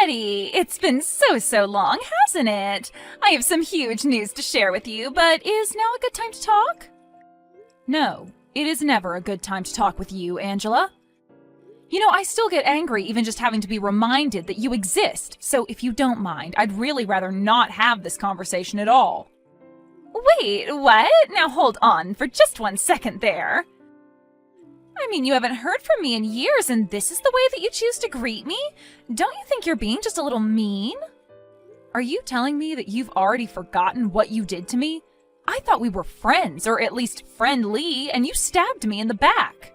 Betty, it's been so long, hasn't it? I have some huge news to share with you, but is now a good time to talk? No, it is never a good time to talk with you, Angela. You know, I still get angry even just having to be reminded that you exist, so if you don't mind, I'd really rather not have this conversation at all. Wait, what? Now hold on for just 1 second there. I mean, you haven't heard from me in years, and this is the way that you choose to greet me? Don't you think you're being just a little mean? Are you telling me that you've already forgotten what you did to me? I thought we were friends, or at least friendly, and you stabbed me in the back.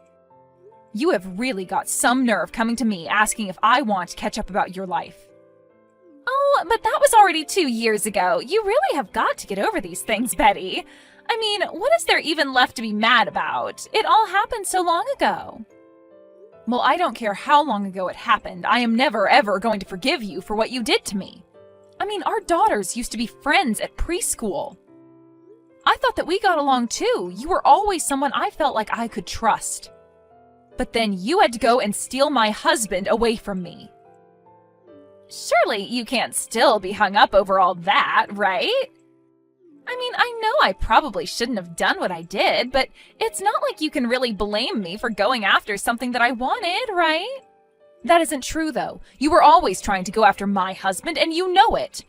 You have really got some nerve coming to me asking if I want to catch up about your life. Oh, but that was already 2 years ago. You really have got to get over these things, Betty. I mean, what is there even left to be mad about? It all happened so long ago. Well, I don't care how long ago it happened. I am never, ever going to forgive you for what you did to me. I mean, our daughters used to be friends at preschool. I thought that we got along too. You were always someone I felt like I could trust. But then you had to go and steal my husband away from me. Surely you can't still be hung up over all that, right? I mean, I know I probably shouldn't have done what I did, but it's not like you can really blame me for going after something that I wanted, right? That isn't true, though. You were always trying to go after my husband, and you know it.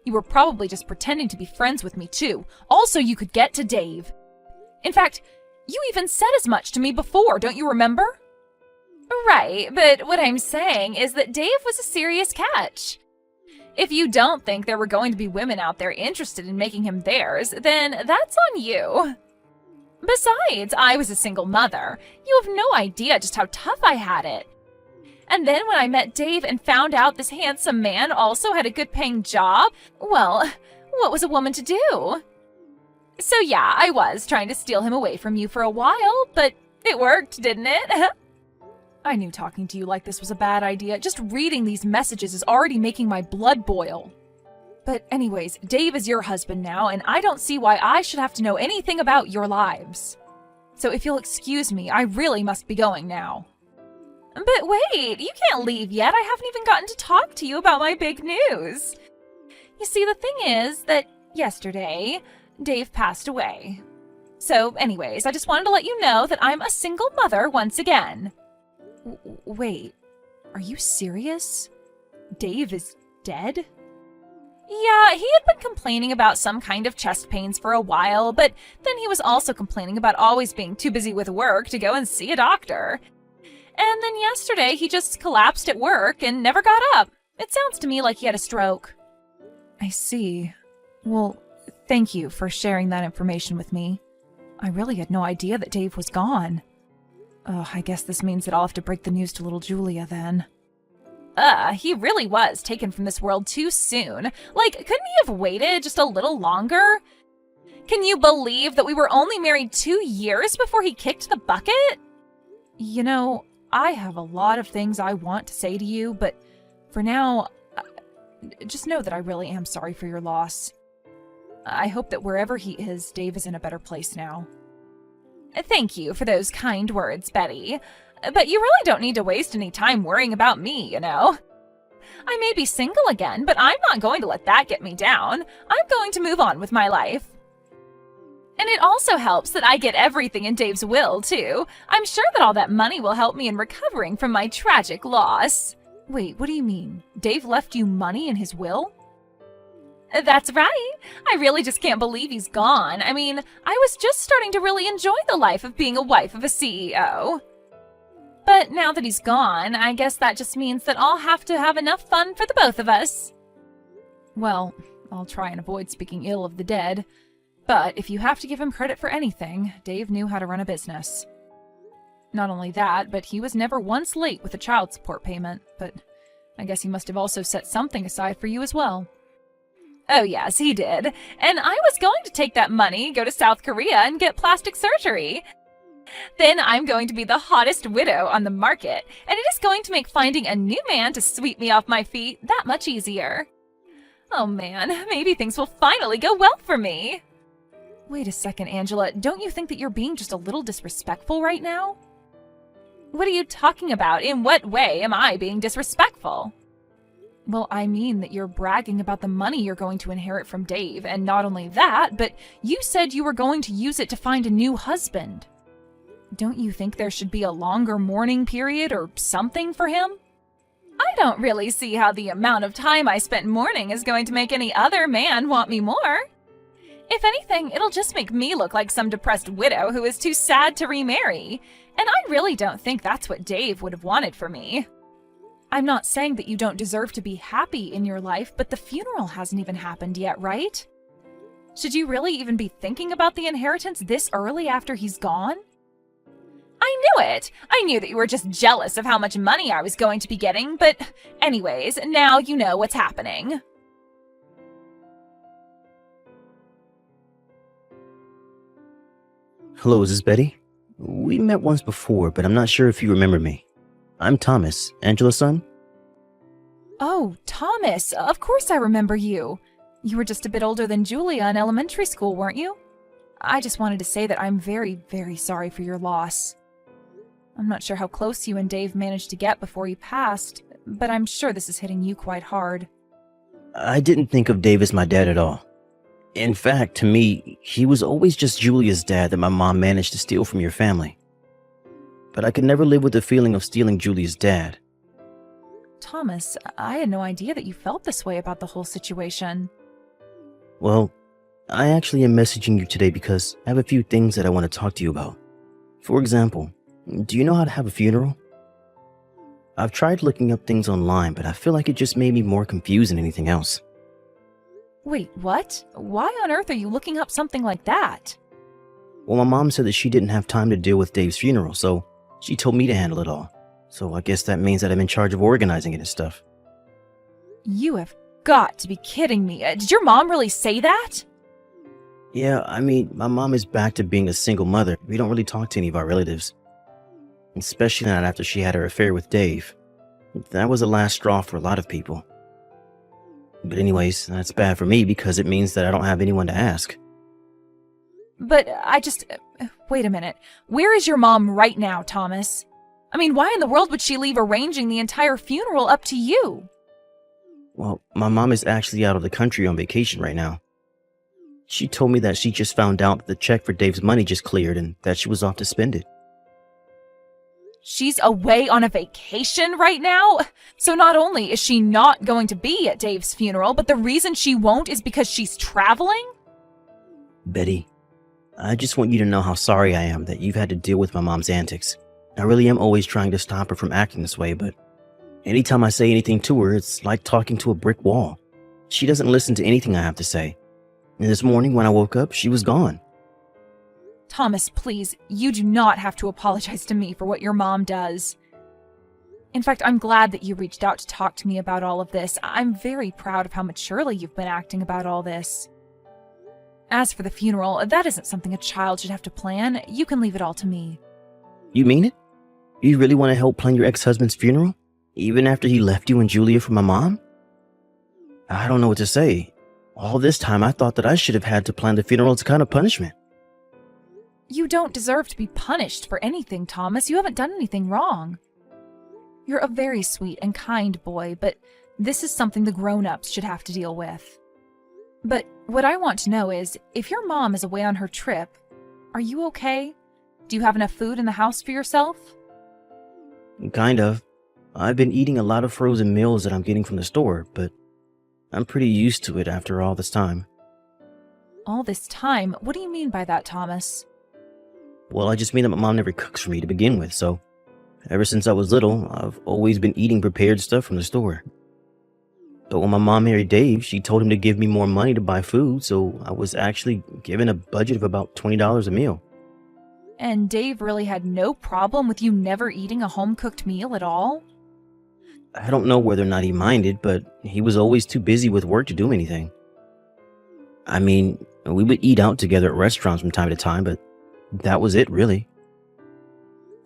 You were probably just pretending to be friends with me, too. Also, you could get to Dave. In fact, you even said as much to me before, don't you remember? Right, but what I'm saying is that Dave was a serious catch. If you don't think there were going to be women out there interested in making him theirs, then that's on you. Besides, I was a single mother. You have no idea just how tough I had it. And then when I met Dave and found out this handsome man also had a good-paying job, well, what was a woman to do? So yeah, I was trying to steal him away from you for a while, but it worked, didn't it? I knew talking to you like this was a bad idea. Just reading these messages is already making my blood boil. But anyways, Dave is your husband now, and I don't see why I should have to know anything about your lives. So if you'll excuse me, I really must be going now. But wait, you can't leave yet. I haven't even gotten to talk to you about my big news. You see, the thing is that yesterday, Dave passed away. So anyways, I just wanted to let you know that I'm a single mother once again. Wait, are you serious? Dave is dead? Yeah, he had been complaining about some kind of chest pains for a while, but then he was also complaining about always being too busy with work to go and see a doctor. And then yesterday he just collapsed at work and never got up. It sounds to me like he had a stroke. I see. Well, thank you for sharing that information with me. I really had no idea that Dave was gone. I guess this means that I'll have to break the news to little Julia then. He really was taken from this world too soon. Like, couldn't he have waited just a little longer? Can you believe that we were only married 2 years before he kicked the bucket? You know, I have a lot of things I want to say to you, but for now, just know that I really am sorry for your loss. I hope that wherever he is, Dave is in a better place now. Thank you for those kind words, Betty. But you really don't need to waste any time worrying about me, you know. I may be single again, but I'm not going to let that get me down. I'm going to move on with my life. And it also helps that I get everything in Dave's will, too. I'm sure that all that money will help me in recovering from my tragic loss. Wait, what do you mean? Dave left you money in his will? That's right. I really just can't believe he's gone. I mean, I was just starting to really enjoy the life of being a wife of a CEO. But now that he's gone, I guess that just means that I'll have to have enough fun for the both of us. Well, I'll try and avoid speaking ill of the dead. But if you have to give him credit for anything, Dave knew how to run a business. Not only that, but he was never once late with a child support payment. But I guess he must have also set something aside for you as well. Oh yes, he did. And I was going to take that money, go to South Korea, and get plastic surgery. Then I'm going to be the hottest widow on the market, and it is going to make finding a new man to sweep me off my feet that much easier. Oh man, maybe things will finally go well for me. Wait a second, Angela. Don't you think that you're being just a little disrespectful right now? What are you talking about? In what way am I being disrespectful? Well, I mean that you're bragging about the money you're going to inherit from Dave, and not only that, but you said you were going to use it to find a new husband. Don't you think there should be a longer mourning period or something for him? I don't really see how the amount of time I spent mourning is going to make any other man want me more. If anything, it'll just make me look like some depressed widow who is too sad to remarry, and I really don't think that's what Dave would have wanted for me. I'm not saying that you don't deserve to be happy in your life, but the funeral hasn't even happened yet, right? Should you really even be thinking about the inheritance this early after he's gone? I knew it! I knew that you were just jealous of how much money I was going to be getting, but anyways, now you know what's happening. Hello, is this Betty? We met once before, but I'm not sure if you remember me. I'm Thomas, Angela's son. Oh, Thomas, of course I remember you. You were just a bit older than Julia in elementary school, weren't you? I just wanted to say that I'm very, very sorry for your loss. I'm not sure how close you and Dave managed to get before he passed, but I'm sure this is hitting you quite hard. I didn't think of Dave as my dad at all. In fact, to me, he was always just Julia's dad that my mom managed to steal from your family. But I could never live with the feeling of stealing Julia's dad. Thomas, I had no idea that you felt this way about the whole situation. Well, I actually am messaging you today because I have a few things that I want to talk to you about. For example, do you know how to have a funeral? I've tried looking up things online, but I feel like it just made me more confused than anything else. Wait, what? Why on earth are you looking up something like that? Well, my mom said that she didn't have time to deal with Dave's funeral, so she told me to handle it all. So I guess that means that I'm in charge of organizing it and stuff. You have got to be kidding me. Did your mom really say that? Yeah, I mean, my mom is back to being a single mother. We don't really talk to any of our relatives. Especially not after she had her affair with Dave. That was the last straw for a lot of people. But anyways, that's bad for me because it means that I don't have anyone to ask. But wait a minute. Where is your mom right now, Thomas? I mean, why in the world would she leave arranging the entire funeral up to you? Well, my mom is actually out of the country on vacation right now. She told me that she just found out that the check for Dave's money just cleared and that she was off to spend it. She's away on a vacation right now? So not only is she not going to be at Dave's funeral, but the reason she won't is because she's traveling? Betty, I just want you to know how sorry I am that you've had to deal with my mom's antics. I really am always trying to stop her from acting this way, but anytime I say anything to her, it's like talking to a brick wall. She doesn't listen to anything I have to say. And this morning when I woke up, she was gone. Thomas, please, you do not have to apologize to me for what your mom does. In fact, I'm glad that you reached out to talk to me about all of this. I'm very proud of how maturely you've been acting about all this. As for the funeral, that isn't something a child should have to plan. You can leave it all to me. You mean it? You really want to help plan your ex-husband's funeral? Even after he left you and Julia for my mom? I don't know what to say. All this time I thought that I should have had to plan the funeral as a kind of punishment. You don't deserve to be punished for anything, Thomas. You haven't done anything wrong. You're a very sweet and kind boy, but this is something the grown-ups should have to deal with. But what I want to know is, if your mom is away on her trip, are you okay? Do you have enough food in the house for yourself? Kind of. I've been eating a lot of frozen meals that I'm getting from the store, but I'm pretty used to it after all this time. All this time? What do you mean by that, Thomas? Well, I just mean that my mom never cooks for me to begin with, so ever since I was little, I've always been eating prepared stuff from the store. But when my mom married Dave, she told him to give me more money to buy food, so I was actually given a budget of about $20 a meal. And Dave really had no problem with you never eating a home-cooked meal at all? I don't know whether or not he minded, but he was always too busy with work to do anything. I mean, we would eat out together at restaurants from time to time, but that was it, really.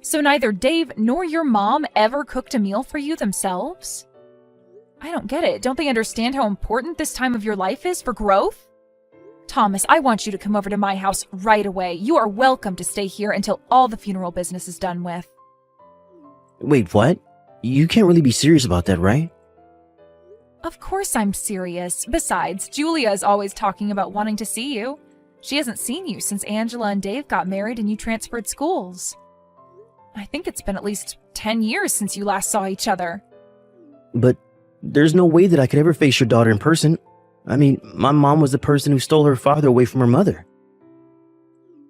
So neither Dave nor your mom ever cooked a meal for you themselves? I don't get it. Don't they understand how important this time of your life is for growth? Thomas, I want you to come over to my house right away. You are welcome to stay here until all the funeral business is done with. Wait, what? You can't really be serious about that, right? Of course I'm serious. Besides, Julia is always talking about wanting to see you. She hasn't seen you since Angela and Dave got married and you transferred schools. I think it's been at least 10 years since you last saw each other. But there's no way that I could ever face your daughter in person. I mean, my mom was the person who stole her father away from her mother.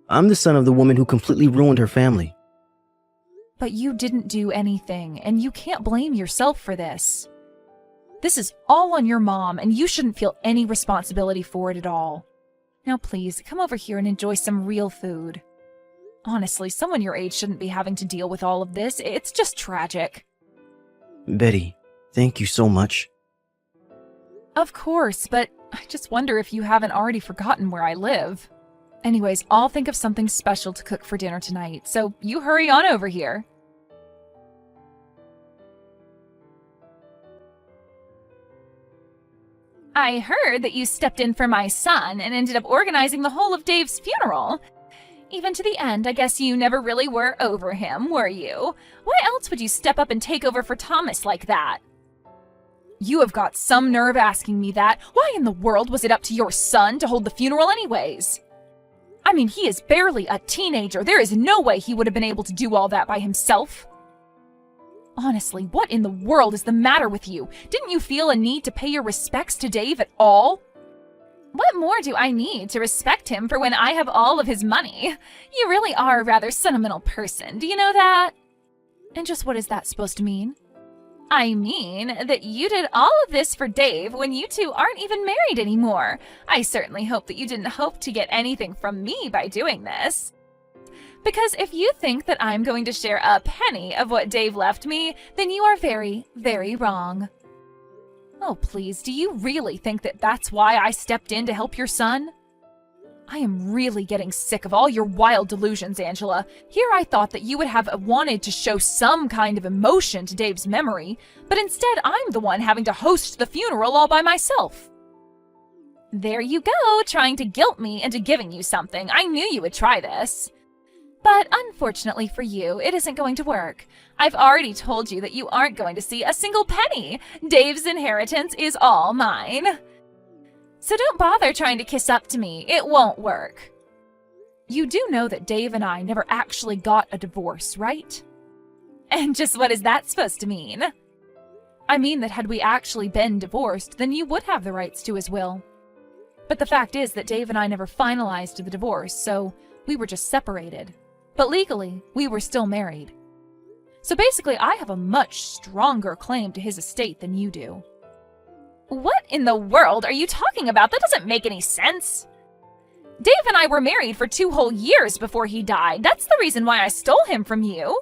I'm the son of the woman who completely ruined her family. But you didn't do anything, and you can't blame yourself for this. This is all on your mom, and you shouldn't feel any responsibility for it at all. Now please, come over here and enjoy some real food. Honestly, someone your age shouldn't be having to deal with all of this. It's just tragic. Betty, thank you so much. Of course, but I just wonder if you haven't already forgotten where I live. Anyways, I'll think of something special to cook for dinner tonight, so you hurry on over here. I heard that you stepped in for my son and ended up organizing the whole of Dave's funeral. Even to the end, I guess you never really were over him, were you? Why else would you step up and take over for Thomas like that? You have got some nerve asking me that. Why in the world was it up to your son to hold the funeral anyways? I mean, he is barely a teenager. There is no way he would have been able to do all that by himself. Honestly, what in the world is the matter with you? Didn't you feel a need to pay your respects to Dave at all? What more do I need to respect him for when I have all of his money? You really are a rather sentimental person, do you know that? And just what is that supposed to mean? I mean that you did all of this for Dave when you two aren't even married anymore. I certainly hope that you didn't hope to get anything from me by doing this. Because if you think that I'm going to share a penny of what Dave left me, then you are very, very wrong. Oh, please, do you really think that that's why I stepped in to help your son? I am really getting sick of all your wild delusions, Angela. Here I thought that you would have wanted to show some kind of emotion to Dave's memory, but instead I'm the one having to host the funeral all by myself. There you go, trying to guilt me into giving you something. I knew you would try this. But unfortunately for you, it isn't going to work. I've already told you that you aren't going to see a single penny. Dave's inheritance is all mine. So don't bother trying to kiss up to me. It won't work. You do know that Dave and I never actually got a divorce, right? And just what is that supposed to mean? I mean that had we actually been divorced, then you would have the rights to his will. But the fact is that Dave and I never finalized the divorce, so we were just separated. But legally, we were still married. So basically, I have a much stronger claim to his estate than you do. What in the world are you talking about? That doesn't make any sense. Dave and I were married for 2 whole years before he died. That's the reason why I stole him from you.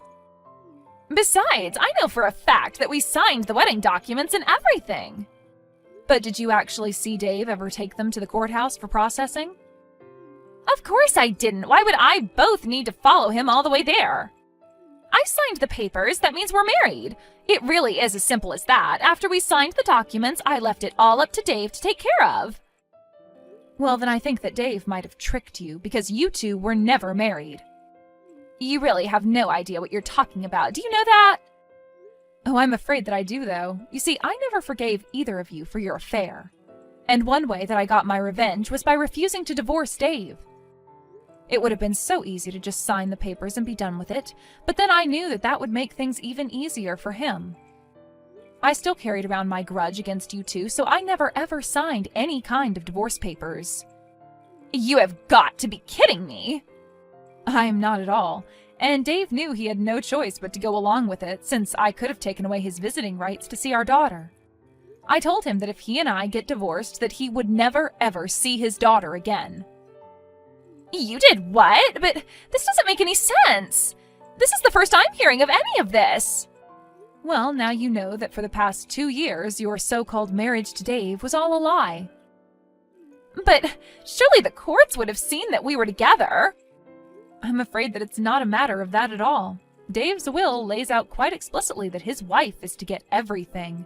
Besides, I know for a fact that we signed the wedding documents and everything. But did you actually see Dave ever take them to the courthouse for processing? Of course I didn't. Why would I both need to follow him all the way there? I signed the papers. That means we're married. It really is as simple as that. After we signed the documents, I left it all up to Dave to take care of. Well, then I think that Dave might have tricked you because you two were never married. You really have no idea what you're talking about. Do you know that? Oh, I'm afraid that I do, though. You see, I never forgave either of you for your affair. And one way that I got my revenge was by refusing to divorce Dave. It would have been so easy to just sign the papers and be done with it, but then I knew that that would make things even easier for him. I still carried around my grudge against you two, so I never ever signed any kind of divorce papers. You have got to be kidding me! I'm not at all, and Dave knew he had no choice but to go along with it, since I could have taken away his visiting rights to see our daughter. I told him that if he and I get divorced, that he would never ever see his daughter again. You did what? But this doesn't make any sense. This is the first I'm hearing of any of this. Well, now you know that for the past 2 years, your so-called marriage to Dave was all a lie. But surely the courts would have seen that we were together. I'm afraid that it's not a matter of that at all. Dave's will lays out quite explicitly that his wife is to get everything.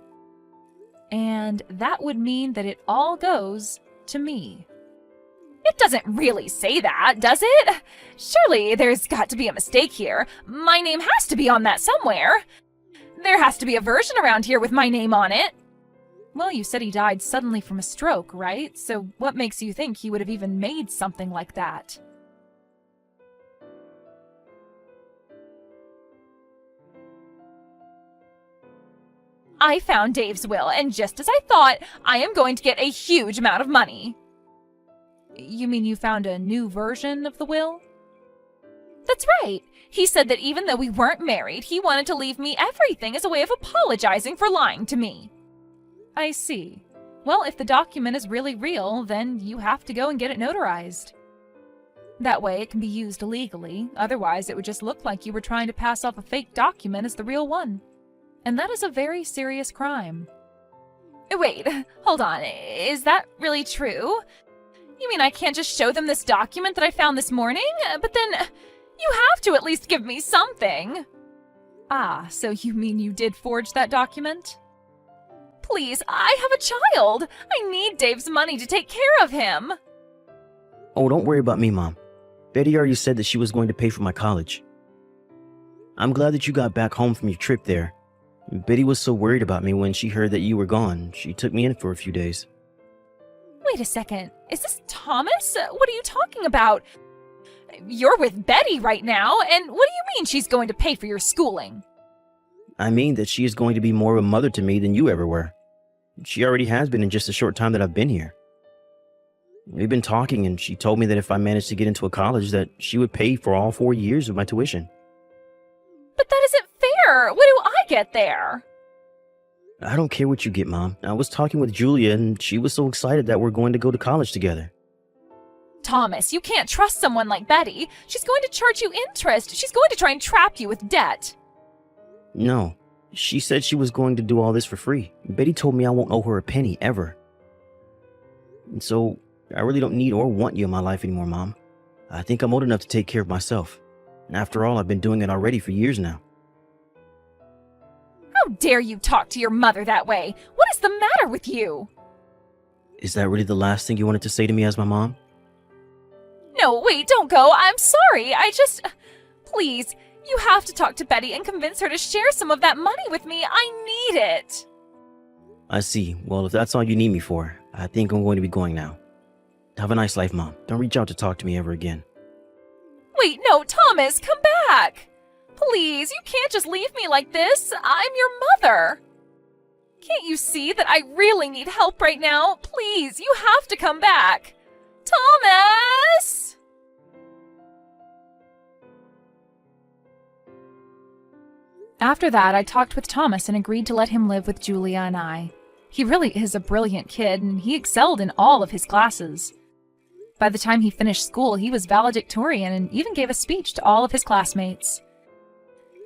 And that would mean that it all goes to me. It doesn't really say that, does it? Surely there's got to be a mistake here. My name has to be on that somewhere. There has to be a version around here with my name on it. Well, you said he died suddenly from a stroke, right? So what makes you think he would have even made something like that? I found Dave's will, and just as I thought, I am going to get a huge amount of money. You mean you found a new version of the will? That's right. He said that even though we weren't married, he wanted to leave me everything as a way of apologizing for lying to me. I see. Well, if the document is really real, then you have to go and get it notarized. That way it can be used legally, otherwise it would just look like you were trying to pass off a fake document as the real one. And that is a very serious crime. Wait, hold on. Is that really true? You mean I can't just show them this document that I found this morning? But then, you have to at least give me something. Ah, so you mean you did forge that document? Please, I have a child. I need Dave's money to take care of him. Oh, don't worry about me, Mom. Betty already said that she was going to pay for my college. I'm glad that you got back home from your trip there. Betty was so worried about me when she heard that you were gone. She took me in for a few days. Wait a second. Is this Thomas? What are you talking about? You're with Betty right now, and what do you mean she's going to pay for your schooling? I mean that she is going to be more of a mother to me than you ever were. She already has been in just a short time that I've been here. We've been talking, and she told me that if I managed to get into a college, that she would pay for all 4 years of my tuition. But that isn't fair. What do I get there? I don't care what you get, Mom. I was talking with Julia, and she was so excited that we're going to go to college together. Thomas, you can't trust someone like Betty. She's going to charge you interest. She's going to try and trap you with debt. No, she said she was going to do all this for free. Betty told me I won't owe her a penny, ever. And so, I really don't need or want you in my life anymore, Mom. I think I'm old enough to take care of myself. And after all, I've been doing it already for years now. How dare you talk to your mother that way? What is the matter with you? Is that really the last thing you wanted to say to me as my mom? No, wait, don't go. I'm sorry. Please, you have to talk to Betty and convince her to share some of that money with me. I need it. I see. Well, if that's all you need me for, I think I'm going to be going now. Have a nice life, Mom. Don't reach out to talk to me ever again. Wait, no, Thomas, come back. Please, you can't just leave me like this. I'm your mother. Can't you see that I really need help right now? Please, you have to come back. Thomas! After that, I talked with Thomas and agreed to let him live with Julia and I. He really is a brilliant kid, and he excelled in all of his classes. By the time he finished school, he was valedictorian and even gave a speech to all of his classmates.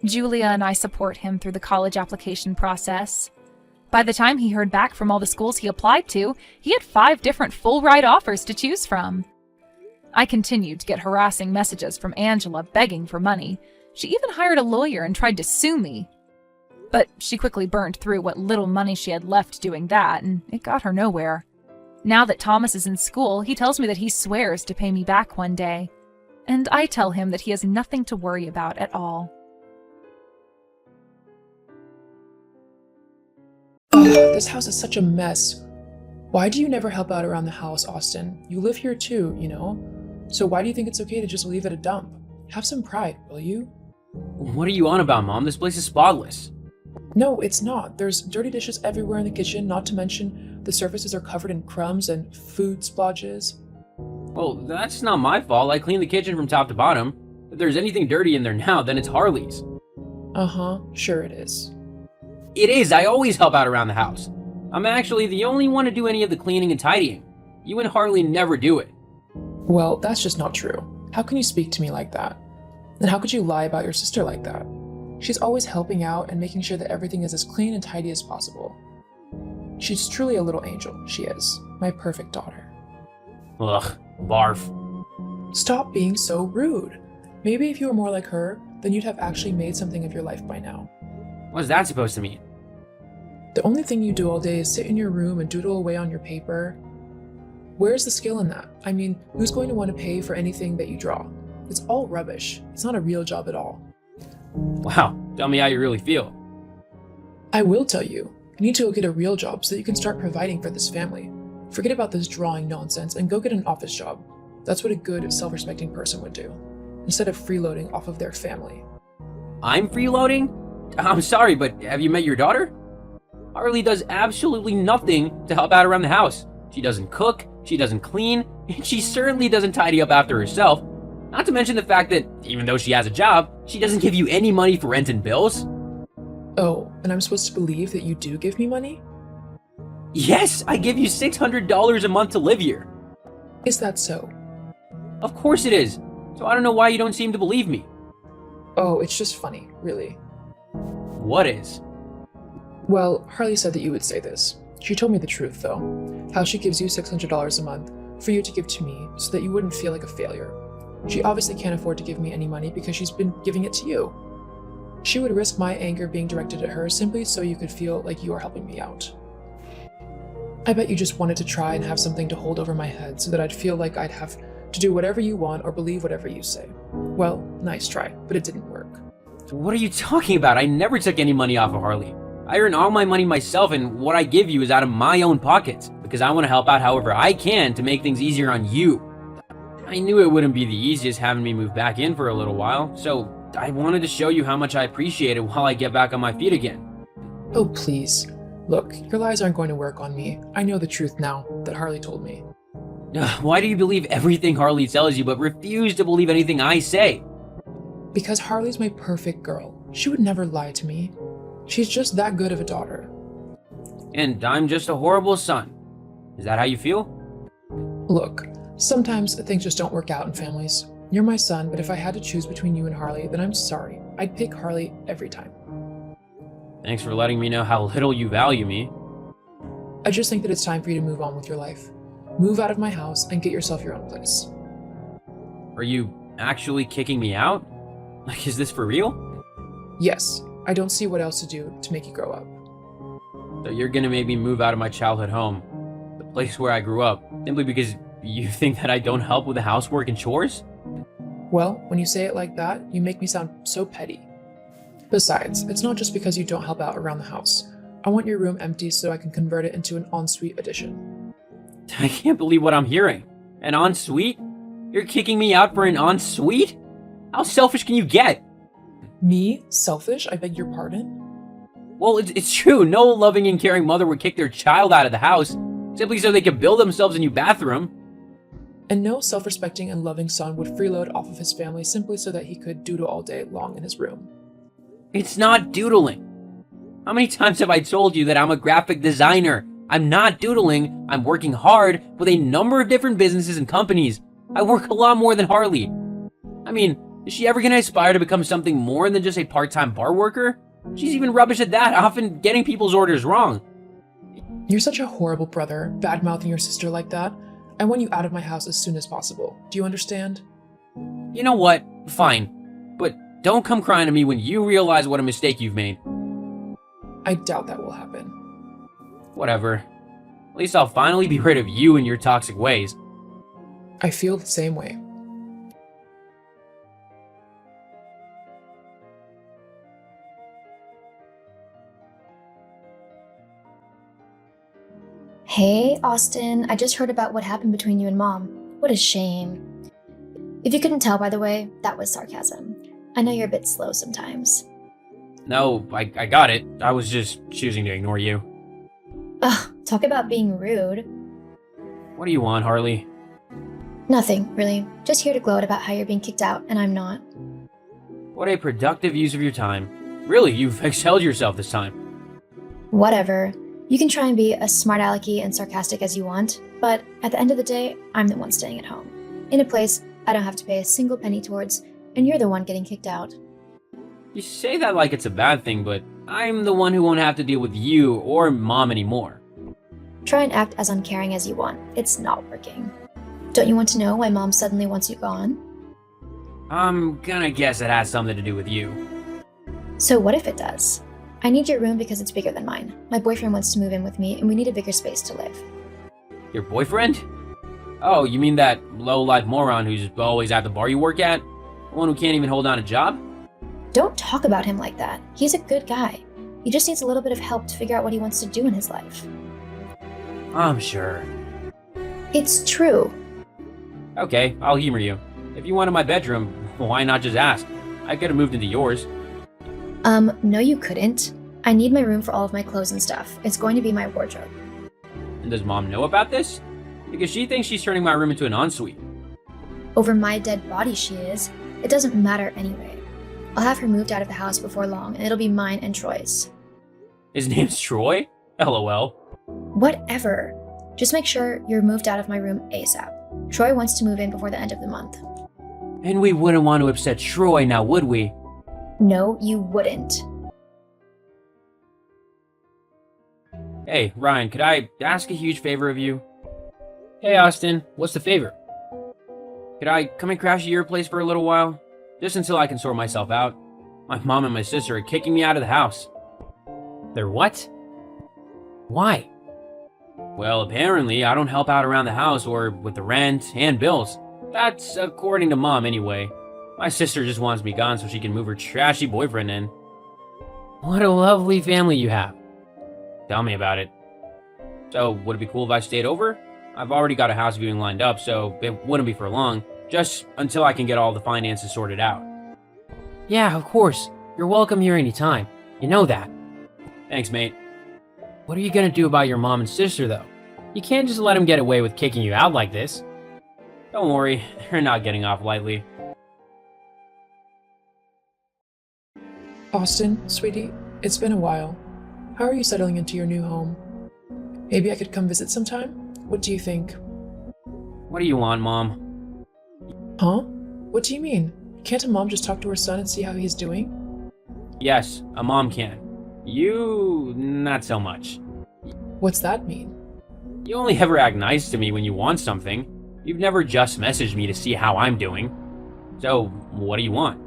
Julia and I support him through the college application process. By the time he heard back from all the schools he applied to, he had 5 different full-ride offers to choose from. I continued to get harassing messages from Angela begging for money. She even hired a lawyer and tried to sue me. But she quickly burned through what little money she had left doing that, and it got her nowhere. Now that Thomas is in school, he tells me that he swears to pay me back one day. And I tell him that he has nothing to worry about at all. Ugh, this house is such a mess. Why do you never help out around the house, Austin? You live here too, you know? So why do you think it's okay to just leave it a dump? Have some pride, will you? What are you on about, Mom? This place is spotless. No, it's not. There's dirty dishes everywhere in the kitchen, not to mention the surfaces are covered in crumbs and food splodges. Well, that's not my fault. I cleaned the kitchen from top to bottom. If there's anything dirty in there now, then it's Harley's. Uh-huh, sure it is. It is. I always help out around the house. I'm actually the only one to do any of the cleaning and tidying. You and Harley never do it. Well, that's just not true. How can you speak to me like that? And how could you lie about your sister like that? She's always helping out and making sure that everything is as clean and tidy as possible. She's truly a little angel, she is. My perfect daughter. Ugh, barf. Stop being so rude. Maybe if you were more like her, then you'd have actually made something of your life by now. What's that supposed to mean? The only thing you do all day is sit in your room and doodle away on your paper. Where's the skill in that? I mean, who's going to want to pay for anything that you draw? It's all rubbish. It's not a real job at all. Wow, tell me how you really feel. I will tell you. You need to go get a real job so that you can start providing for this family. Forget about this drawing nonsense and go get an office job. That's what a good, self-respecting person would do, instead of freeloading off of their family. I'm freeloading? I'm sorry, but have you met your daughter? Harley does absolutely nothing to help out around the house. She doesn't cook, she doesn't clean, and she certainly doesn't tidy up after herself. Not to mention the fact that, even though she has a job, she doesn't give you any money for rent and bills. Oh, and I'm supposed to believe that you do give me money? Yes, I give you $600 a month to live here. Is that so? Of course it is. So I don't know why you don't seem to believe me. Oh, it's just funny, really. What is? Well, Harley said that you would say this. She told me the truth, though. How she gives you $600 a month for you to give to me so that you wouldn't feel like a failure. She obviously can't afford to give me any money because she's been giving it to you. She would risk my anger being directed at her simply so you could feel like you are helping me out. I bet you just wanted to try and have something to hold over my head so that I'd feel like I'd have to do whatever you want or believe whatever you say. Well, nice try, but it didn't work. What are you talking about? I never took any money off of Harley. I earn all my money myself, and what I give you is out of my own pockets, because I want to help out however I can to make things easier on you. I knew it wouldn't be the easiest having me move back in for a little while, so I wanted to show you how much I appreciate it while I get back on my feet again. Oh, please. Look, your lies aren't going to work on me. I know the truth now that Harley told me. Why do you believe everything Harley tells you but refuse to believe anything I say? Because Harley's my perfect girl. She would never lie to me. She's just that good of a daughter. And I'm just a horrible son. Is that how you feel? Look, sometimes things just don't work out in families. You're my son, but if I had to choose between you and Harley, then I'm sorry. I'd pick Harley every time. Thanks for letting me know how little you value me. I just think that it's time for you to move on with your life. Move out of my house and get yourself your own place. Are you actually kicking me out? Like, is this for real? Yes, I don't see what else to do to make you grow up. So you're gonna make me move out of my childhood home, the place where I grew up, simply because you think that I don't help with the housework and chores? Well, when you say it like that, you make me sound so petty. Besides, it's not just because you don't help out around the house. I want your room empty so I can convert it into an ensuite addition. I can't believe what I'm hearing. An ensuite? You're kicking me out for an ensuite? How selfish can you get? Me? Selfish? I beg your pardon? Well, it's true. No loving and caring mother would kick their child out of the house simply so they could build themselves a new bathroom. And no self-respecting and loving son would freeload off of his family simply so that he could doodle all day long in his room. It's not doodling. How many times have I told you that I'm a graphic designer? I'm not doodling. I'm working hard with a number of different businesses and companies. I work a lot more than Harley. I mean, is she ever gonna aspire to become something more than just a part-time bar worker? She's even rubbish at that, often getting people's orders wrong. You're such a horrible brother, bad-mouthing your sister like that. I want you out of my house as soon as possible. Do you understand? You know what? Fine. But don't come crying to me when you realize what a mistake you've made. I doubt that will happen. Whatever. At least I'll finally be rid of you and your toxic ways. I feel the same way. Hey, Austin, I just heard about what happened between you and Mom. What a shame. If you couldn't tell, by the way, that was sarcasm. I know you're a bit slow sometimes. No, I got it. I was just choosing to ignore you. Ugh, talk about being rude. What do you want, Harley? Nothing, really. Just here to gloat about how you're being kicked out, and I'm not. What a productive use of your time. Really, you've excelled yourself this time. Whatever. You can try and be as smart alecky and sarcastic as you want, but at the end of the day, I'm the one staying at home. In a place I don't have to pay a single penny towards, and you're the one getting kicked out. You say that like it's a bad thing, but I'm the one who won't have to deal with you or Mom anymore. Try and act as uncaring as you want. It's not working. Don't you want to know why Mom suddenly wants you gone? I'm gonna guess it has something to do with you. So what if it does? I need your room because it's bigger than mine. My boyfriend wants to move in with me, and we need a bigger space to live. Your boyfriend? Oh, you mean that low-life moron who's always at the bar you work at? The one who can't even hold down a job? Don't talk about him like that. He's a good guy. He just needs a little bit of help to figure out what he wants to do in his life. I'm sure. It's true. Okay, I'll humor you. If you wanted my bedroom, why not just ask? I could have moved into yours. No you couldn't. I need my room for all of my clothes and stuff. It's going to be my wardrobe. And does Mom know about this? Because she thinks she's turning my room into an ensuite. Over my dead body she is. It doesn't matter anyway. I'll have her moved out of the house before long, and it'll be mine and Troy's. His name's Troy? LOL. Whatever. Just make sure you're moved out of my room ASAP. Troy wants to move in before the end of the month. And we wouldn't want to upset Troy now, would we? No, you wouldn't. Hey, Ryan, could I ask a huge favor of you? Hey, Austin, what's the favor? Could I come and crash at your place for a little while? Just until I can sort myself out. My mom and my sister are kicking me out of the house. They're what? Why? Well, apparently I don't help out around the house or with the rent and bills. That's according to Mom anyway. My sister just wants me gone so she can move her trashy boyfriend in. What a lovely family you have. Tell me about it. So, would it be cool if I stayed over? I've already got a house viewing lined up, so it wouldn't be for long. Just until I can get all the finances sorted out. Yeah, of course. You're welcome here anytime. You know that. Thanks, mate. What are you gonna do about your mom and sister, though? You can't just let them get away with kicking you out like this. Don't worry, they're not getting off lightly. Austin, sweetie, it's been a while. How are you settling into your new home? Maybe I could come visit sometime? What do you think? What do you want, Mom? Huh? What do you mean? Can't a mom just talk to her son and see how he's doing? Yes, a mom can. You, not so much. What's that mean? You only ever act nice to me when you want something. You've never just messaged me to see how I'm doing. So, what do you want?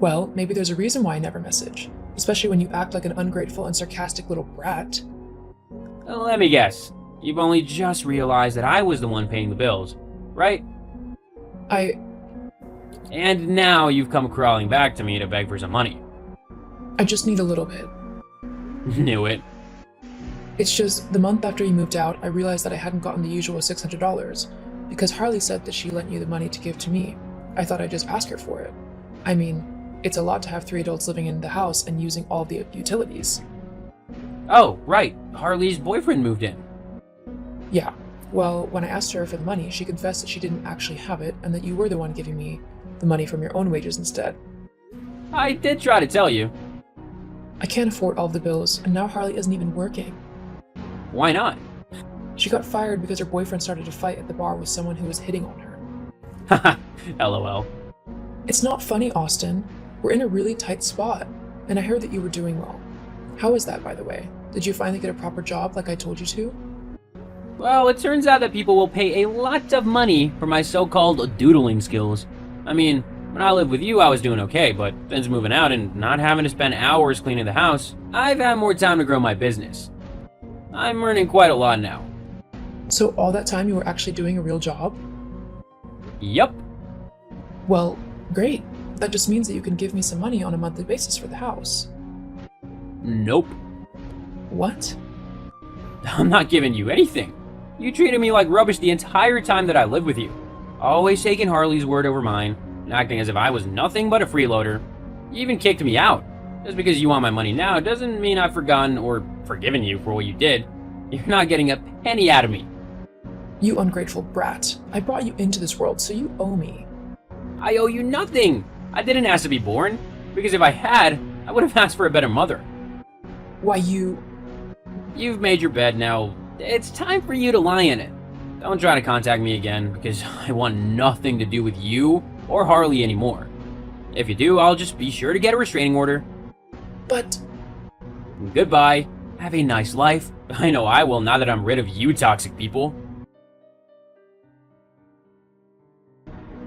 Well, maybe there's a reason why I never message, especially when you act like an ungrateful and sarcastic little brat. Let me guess. You've only just realized that I was the one paying the bills, right? And now you've come crawling back to me to beg for some money. I just need a little bit. Knew it. It's just, the month after you moved out, I realized that I hadn't gotten the usual $600, because Harley said that she lent you the money to give to me. I thought I'd just ask her for it. I mean, it's a lot to have 3 adults living in the house and using all the utilities. Oh, right. Harley's boyfriend moved in. Yeah. Well, when I asked her for the money, she confessed that she didn't actually have it and that you were the one giving me the money from your own wages instead. I did try to tell you. I can't afford all the bills, and now Harley isn't even working. Why not? She got fired because her boyfriend started a fight at the bar with someone who was hitting on her. Haha, LOL. It's not funny, Austin. We're in a really tight spot, and I heard that you were doing well. How is that, by the way? Did you finally get a proper job like I told you to? Well, it turns out that people will pay a lot of money for my so-called doodling skills. I mean, when I lived with you, I was doing okay, but since moving out and not having to spend hours cleaning the house, I've had more time to grow my business. I'm earning quite a lot now. So all that time you were actually doing a real job? Yup. Well, great. That just means that you can give me some money on a monthly basis for the house. Nope. What? I'm not giving you anything. You treated me like rubbish the entire time that I lived with you. Always taking Harley's word over mine, and acting as if I was nothing but a freeloader. You even kicked me out. Just because you want my money now doesn't mean I've forgotten or forgiven you for what you did. You're not getting a penny out of me. You ungrateful brat. I brought you into this world, so you owe me. I owe you nothing. I didn't ask to be born, because if I had, I would have asked for a better mother. Why, You've made your bed now. It's time for you to lie in it. Don't try to contact me again, because I want nothing to do with you or Harley anymore. If you do, I'll just be sure to get a restraining order. But... Goodbye. Have a nice life. I know I will now that I'm rid of you toxic people.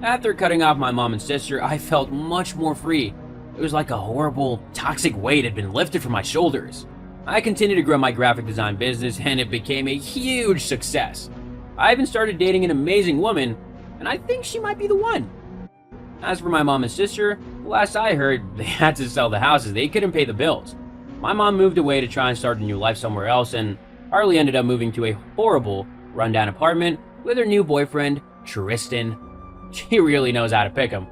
After cutting off my mom and sister, I felt much more free. It was like a horrible, toxic weight had been lifted from my shoulders. I continued to grow my graphic design business, and it became a huge success. I even started dating an amazing woman, and I think she might be the one. As for my mom and sister, the last I heard, they had to sell the house as they couldn't pay the bills. My mom moved away to try and start a new life somewhere else, and Harley ended up moving to a horrible, rundown apartment with her new boyfriend, Tristan. She really knows how to pick him.